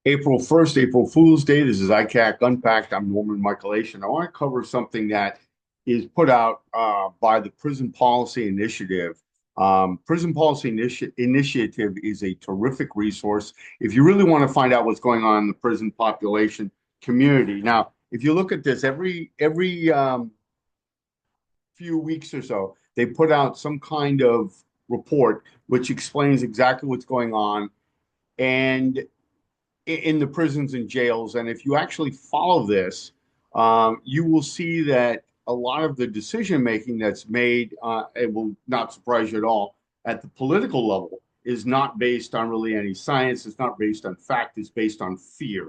April 1st, April Fool's Day. This is ICAC Unpacked. I'm Norman Michaelation. I want to cover something that is put out by the Prison Policy Initiative. Prison Policy Initiative is a terrific resource if you really want to find out what's going on in the prison population community. Now, if you look at this, every few weeks or so, they put out some kind of report which explains exactly what's going on. And in the prisons and jails. And if you actually follow this, you will see that a lot of the decision making that's made, it will not surprise you at all, at the political level is not based on really any science. It's not based on fact. It's based on fear.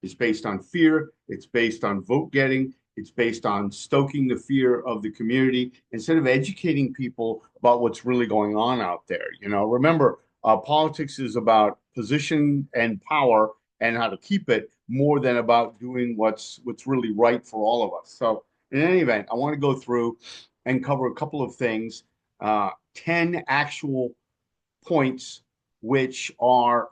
It's based on fear. It's based on vote getting. It's based on stoking the fear of the community instead of educating people about what's really going on out there. Remember, politics is about position and power and how to keep it more than about doing what's really right for all of us. So, in any event, I want to go through and cover a couple of things, 10 actual points, which are,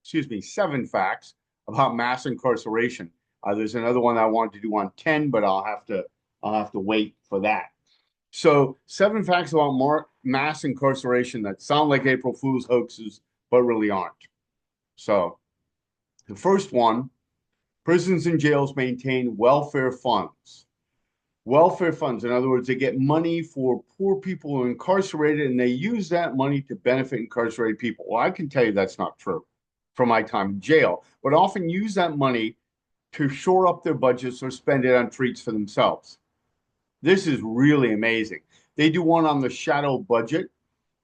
excuse me, 7 facts about mass incarceration. There's another one I wanted to do on 10, but I'll have to wait for that. So, 7 facts about mass incarceration that sound like April Fool's hoaxes, but really aren't. So, the first one, prisons and jails maintain welfare funds. Welfare funds, in other words, they get money for poor people who are incarcerated and they use that money to benefit incarcerated people. Well, I can tell you that's not true from my time in jail, but often use that money to shore up their budgets or spend it on treats for themselves. This is really amazing. They do one on the shadow budget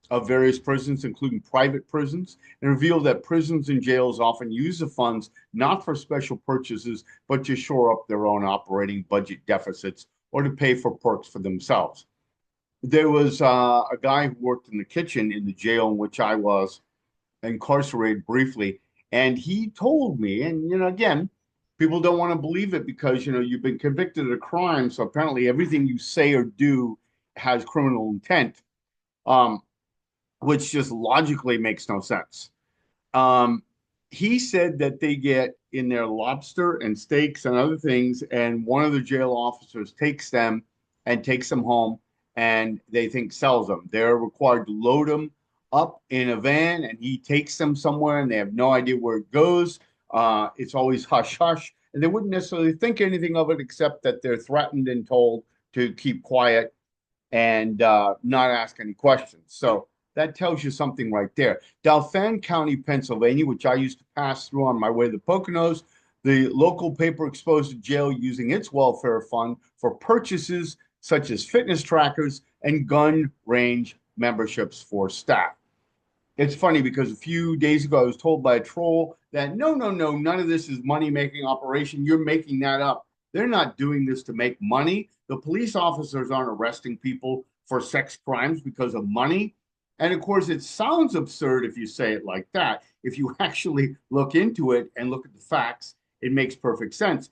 of various prisons, including private prisons, and revealed that prisons and jails often use the funds not for special purchases, but to shore up their own operating budget deficits or to pay for perks for themselves. There was a guy who worked in the kitchen in the jail in which I was incarcerated briefly, and he told me, and again, people don't want to believe it because you've been convicted of a crime, so apparently everything you say or do has criminal intent. Which just logically makes no sense. Um, he said that they get in their lobster and steaks and other things, and one of the jail officers takes them and takes them home and they think sells them. They're required to load them up in a van and he takes them somewhere and they have no idea where it goes. It's always hush hush. And they wouldn't necessarily think anything of it except that they're threatened and told to keep quiet and not ask any questions. So that tells you something right there. Dauphin County, Pennsylvania, which I used to pass through on my way to the Poconos, the local paper exposed a jail using its welfare fund for purchases such as fitness trackers and gun range memberships for staff. It's funny because a few days ago I was told by a troll that no, no, no, none of this is money making operation. You're making that up. They're not doing this to make money. The police officers aren't arresting people for sex crimes because of money. And of course, it sounds absurd if you say it like that. If you actually look into it and look at the facts, it makes perfect sense.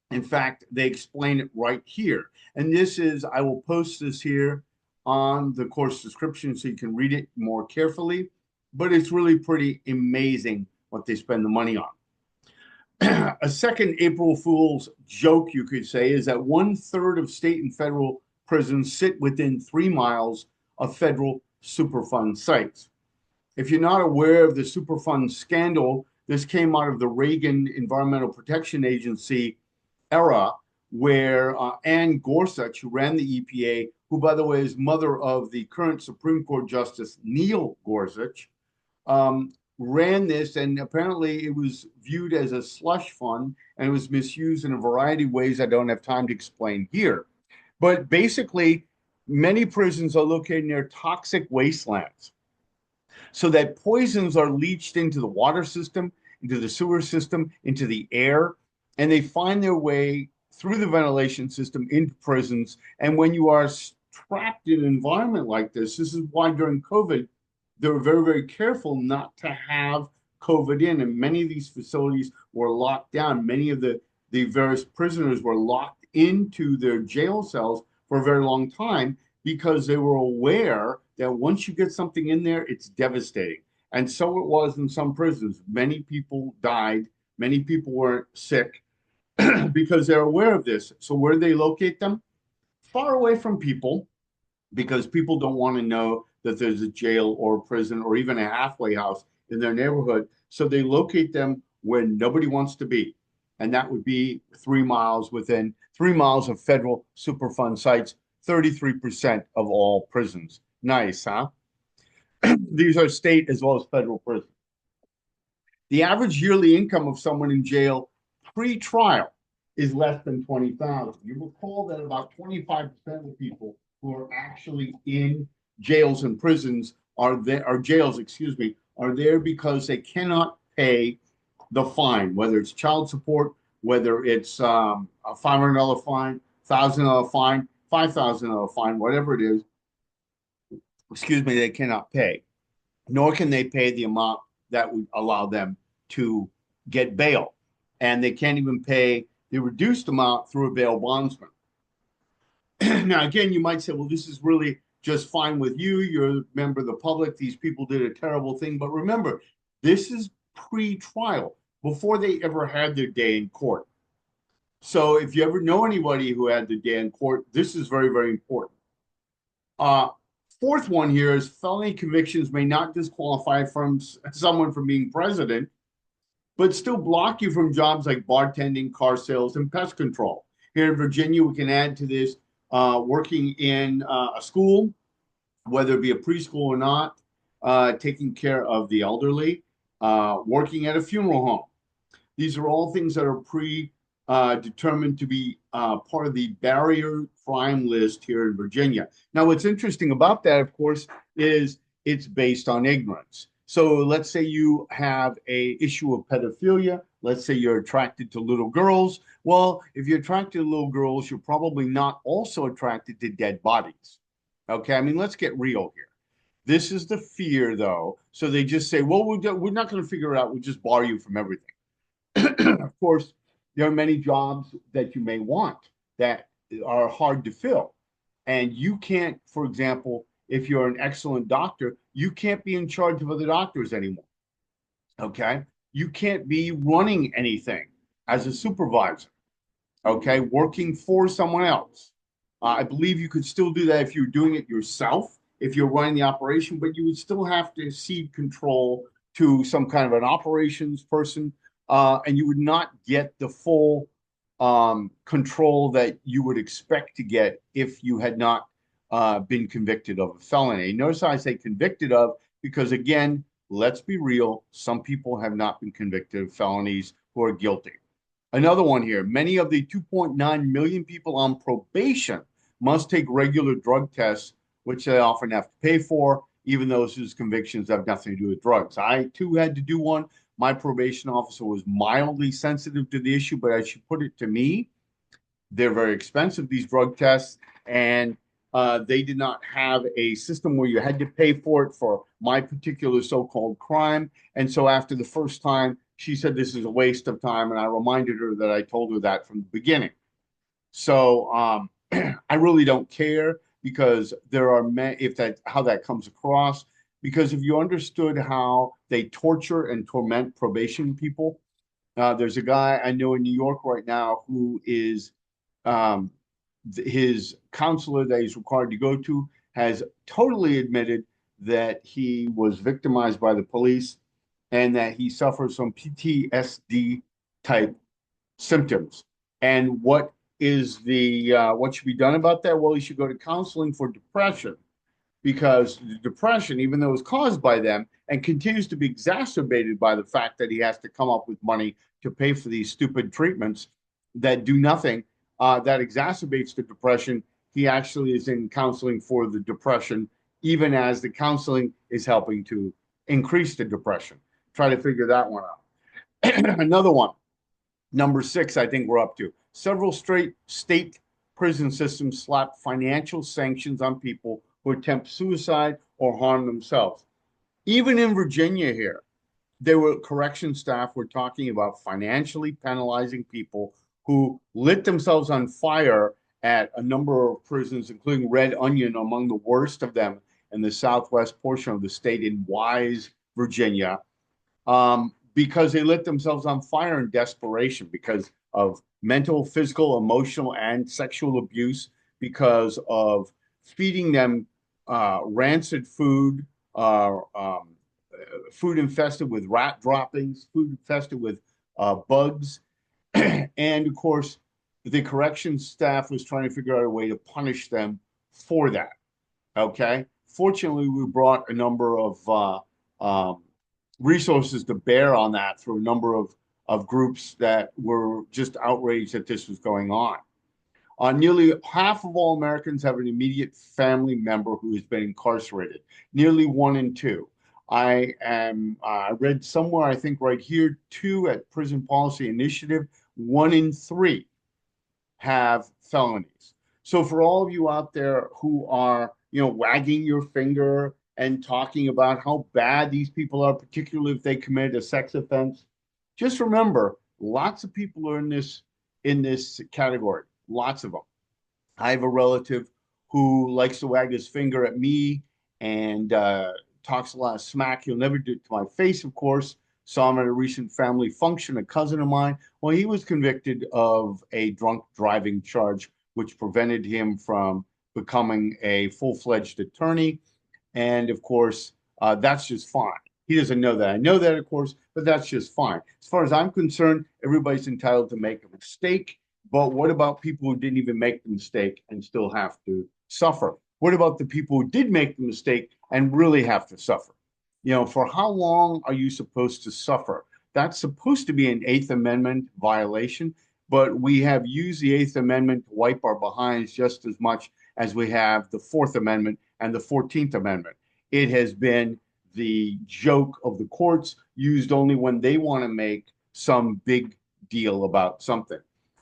In fact, they explain it right here. And this is, I will post this here on the course description so you can read it more carefully. But it's really pretty amazing what they spend the money on. A second April Fool's joke, you could say, is that 1/3 of state and federal prisons sit within 3 miles of federal Superfund sites. If you're not aware of the Superfund scandal, this came out of the Reagan Environmental Protection Agency era, where Ann Gorsuch, who ran the EPA, who, by the way, is mother of the current Supreme Court Justice Neil Gorsuch, ran this, and apparently it was viewed as a slush fund and it was misused in a variety of ways I don't have time to explain here. But basically, many prisons are located near toxic wastelands so that poisons are leached into the water system, into the sewer system, into the air, and they find their way through the ventilation system into prisons. And when you are trapped in an environment like this is why during COVID, they were very, very careful not to have COVID in. And many of these facilities were locked down. Many of the various prisoners were locked into their jail cells for a very long time because they were aware that once you get something in there, it's devastating. And so it was in some prisons. Many people died. Many people were sick because they're aware of this. So where do they locate them? Far away from people, because people don't want to know that there's a jail or a prison or even a halfway house in their neighborhood. So they locate them where nobody wants to be. And that would be 3 miles within 3 miles of federal Superfund sites, 33% of all prisons. Nice, huh? These are state as well as federal prisons. The average yearly income of someone in jail pre-trial is less than 20,000. You recall that about 25% of people who are actually in jails and prisons are there, or jails, excuse me, are there because they cannot pay the fine, whether it's child support, whether it's a $500 fine, $1,000 fine, $5,000 fine, whatever it is, excuse me, they cannot pay, nor can they pay the amount that would allow them to get bail. And they can't even pay the reduced amount through a bail bondsman. Now, again, you might say, well, this is really just fine with you. You're a member of the public. These people did a terrible thing. But remember, this is pre-trial, before they ever had their day in court. So if you ever know anybody who had the day in court, this is very, very important. Uh, Fourth one here is felony convictions may not disqualify from someone from being president, but still block you from jobs like bartending, car sales, and pest control. Here in Virginia, we can add to this working in a school, whether it be a preschool or not, taking care of the elderly, working at a funeral home. These are all things that are determined to be part of the barrier crime list here in Virginia. Now, what's interesting about that, of course, is it's based on ignorance. So let's say you have a issue of pedophilia. Let's say you're attracted to little girls. Well, if you're attracted to little girls, you're probably not also attracted to dead bodies. Okay, I mean, let's get real here. This is the fear, though. So they just say, well, we're not going to figure it out. We'll just bar you from everything. Of course, there are many jobs that you may want that are hard to fill. And you can't, for example, if you're an excellent doctor, you can't be in charge of other doctors anymore. Okay. You can't be running anything as a supervisor. Okay. Working for someone else. I believe you could still do that if you're doing it yourself, if you're running the operation, but you would still have to cede control to some kind of an operations person, and you would not get the full control that you would expect to get if you had not been convicted of a felony. Notice I say convicted of because, again, let's be real, some people have not been convicted of felonies who are guilty. Another one here, many of the 2.9 million people on probation must take regular drug tests, which they often have to pay for, even those whose convictions have nothing to do with drugs. I, too, had to do one. My probation officer was mildly sensitive to the issue, but as she put it to me, they're very expensive, these drug tests, and they did not have a system where you had to pay for it for my particular so-called crime. And so after the first time, she said this is a waste of time, and I reminded her that I told her that from the beginning. So I really don't care because there are if that how that comes across. Because if you understood how they torture and torment probation people, there's a guy I know in New York right now who is his counselor that he's required to go to has totally admitted that he was victimized by the police and that he suffers from PTSD type symptoms. And what is the what should be done about that? Well, he should go to counseling for depression because the depression, even though it's caused by them and continues to be exacerbated by the fact that he has to come up with money to pay for these stupid treatments that do nothing, that exacerbates the depression. He actually is in counseling for the depression, even as the counseling is helping to increase the depression. Try to figure that one out. Another one, number 6, I think we're up to. Several state prison systems slap financial sanctions on people who attempt suicide or harm themselves. Even in Virginia here, there were correction staff were talking about financially penalizing people who lit themselves on fire at a number of prisons, including Red Onion, among the worst of them in the southwest portion of the state in Wise, Virginia, because they lit themselves on fire in desperation because of mental, physical, emotional, and sexual abuse, because of feeding them rancid food, food infested with rat droppings, food infested with bugs. And of course, the corrections staff was trying to figure out a way to punish them for that. Okay. Fortunately, we brought a number of resources to bear on that through a number of groups that were just outraged that this was going on. Nearly half of all Americans have an immediate family member who has been incarcerated, nearly 1 in 2. I read somewhere, I think right here, too, at Prison Policy Initiative, 1 in 3 have felonies. So for all of you out there who are, wagging your finger and talking about how bad these people are, particularly if they committed a sex offense, just remember, lots of people are in this category. Lots of them. I have a relative who likes to wag his finger at me and talks a lot of smack. He'll never do it to my face, of course. Saw him at a recent family function, a cousin of mine. Well, he was convicted of a drunk driving charge, which prevented him from becoming a full-fledged attorney. And of course, that's just fine. He doesn't know that. I know that, of course, but that's just fine. As far as I'm concerned, everybody's entitled to make a mistake. But what about people who didn't even make the mistake and still have to suffer? What about the people who did make the mistake and really have to suffer? For how long are you supposed to suffer? That's supposed to be an Eighth Amendment violation, but we have used the Eighth Amendment to wipe our behinds just as much as we have the Fourth Amendment and the 14th Amendment. It has been the joke of the courts, used only when they want to make some big deal about something.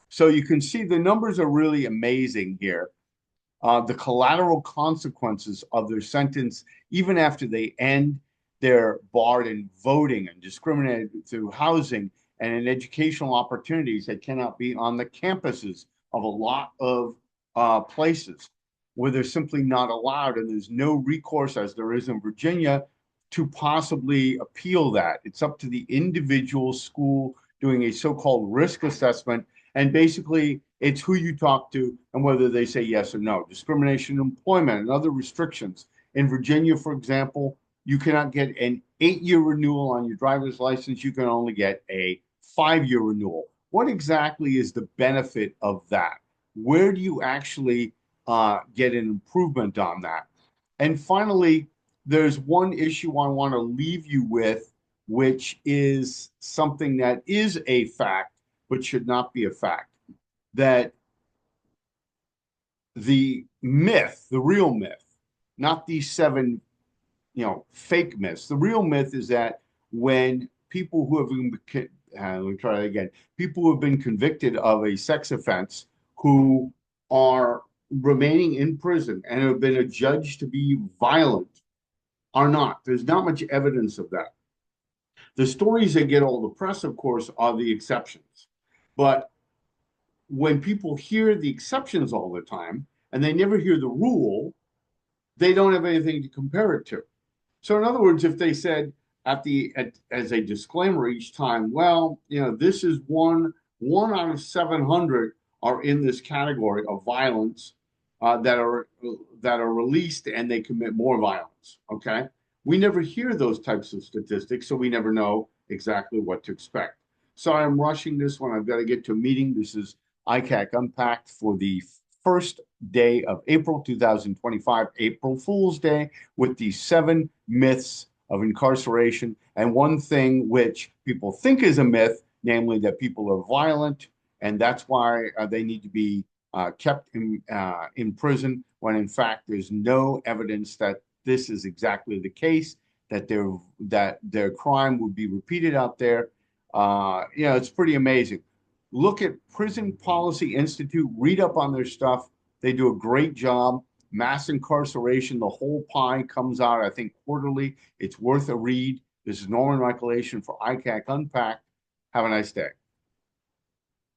So you can see the numbers are really amazing here. The collateral consequences of their sentence, even after they end, they're barred in voting and discriminated through housing and in educational opportunities that cannot be on the campuses of a lot of places where they're simply not allowed. And there's no recourse, as there is in Virginia, to possibly appeal that. It's up to the individual school doing a so-called risk assessment. And basically, it's who you talk to and whether they say yes or no. Discrimination in employment and other restrictions. In Virginia, for example, you cannot get an 8-year renewal on your driver's license. You can only get a 5-year renewal. What exactly is the benefit of that? Where do you actually get an improvement on that? And finally, there's one issue I want to leave you with, which is something that is a fact, but should not be a fact. That the myth, the real myth, not these 7, fake myths. The real myth is that when people who have been, let me try that again, people who have been convicted of a sex offense who are remaining in prison and have been adjudged to be violent are not. There's not much evidence of that. The stories that get all the press, of course, are the exceptions. But when people hear the exceptions all the time and they never hear the rule, they don't have anything to compare it to. So in other words, if they said as a disclaimer each time, well, this is one out of 700 are in this category of violence that are released and they commit more violence. Okay, we never hear those types of statistics, so we never know exactly what to expect. Sorry, I'm rushing this one. I've got to get to a meeting. This is ICAC Unpacked for the first day of April 2025, April Fool's Day, with the 7 myths of incarceration. And one thing which people think is a myth, namely that people are violent, and that's why they need to be kept in prison, when in fact there's no evidence that this is exactly the case, that their crime would be repeated out there. It's pretty amazing. Look at Prison Policy Institute, read up on their stuff. They do a great job. Mass incarceration, the whole pie comes out, I think, quarterly. It's worth a read. This is Norman Michael Asian for ICAC Unpacked. Have a nice day.